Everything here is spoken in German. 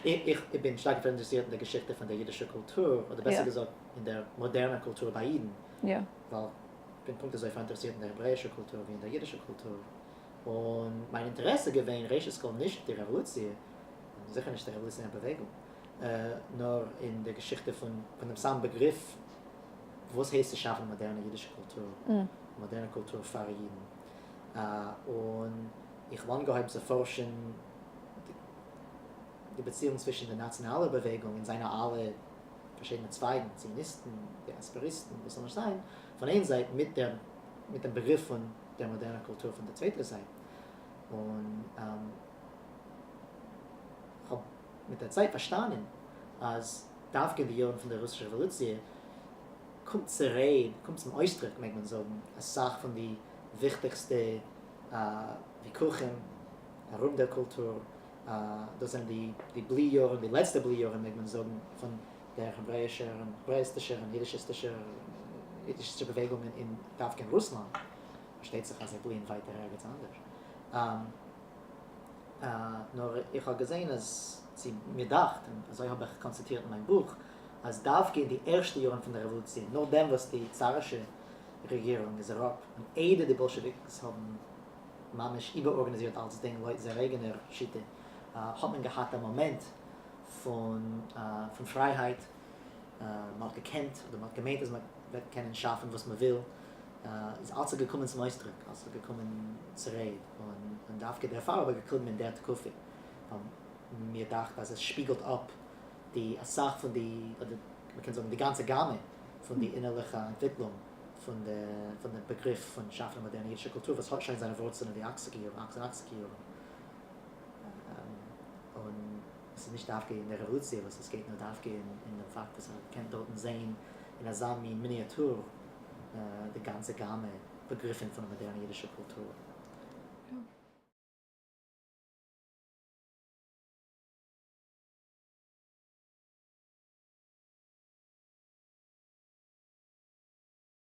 Ich bin stark interessiert in der Geschichte von der jiddischen Kultur, oder besser gesagt in der modernen Kultur bei Jiden. Ja. Weil ich bin punkte so interessiert in der hebräischen Kultur wie in der jiddischen Kultur. Und mein Interesse gewesen, Reicheskol nicht die Revolution, sicher nicht die revolutionäre Bewegung, nur in der Geschichte von dem samen Begriff, was heißt es schaffen moderne jiddische Kultur, moderne Kultur für Jiden. Und ich wollte gehabt zu forschen, die Beziehung zwischen der nationalen Bewegung in seiner alle verschiedenen Zweigen, Zionisten, die Asperisten, was soll es sein, von einer Seite mit dem Begriff von der modernen Kultur von der zweiten Seite. Und ich habe mit der Zeit verstanden, als Davke die Jahren von der russischen Revolution kommt zur Rede, kommt zum Ausdruck, mag man sagen, als Sache von die wichtigste wie Kuchen, rund der Kultur, das sind die Blühjahren, die letzte Blühjahren, mag man sagen, von der hebräischen, jiddische Bewegungen in Davke in Russland. Versteht sich, als blühen weiter ganz anders. Nur ich habe gesehen, dass sie mir dacht, also ich habe konstatiert in meinem Buch, als Davke in die ersten Jahren von der Revolution, nur dem, was die zarische Regierung ist erop, und die Bolschewiks haben mamisch überorganisiert als Ding, Leute sehr eigener Schitte, hat man gehabt einen Moment von Freiheit, man hat gekannt, oder man hat gemeint, dass man können schaffen, was man will, ist also gekommen zum Ausdruck, also gekommen zur Rede. Und Davke der Erfahrung aber gekommen in der Tekufe. Mir dachte, dass es spiegelt ab die Sache von die, oder man kann sagen, die ganze Gamme von der innerlichen Entwicklung von der Begriff von Schaffen der modernen jiddischen Kultur, was hat schon seine Wurzeln in die 80er Jahre. Und es ist nicht Davke in der Revolution, es geht nur Davke in dem Fakt, dass man kann dort sehen, in der Sami Miniatur, die ganze Gamme Begriffen von der modernen jiddischen Kultur.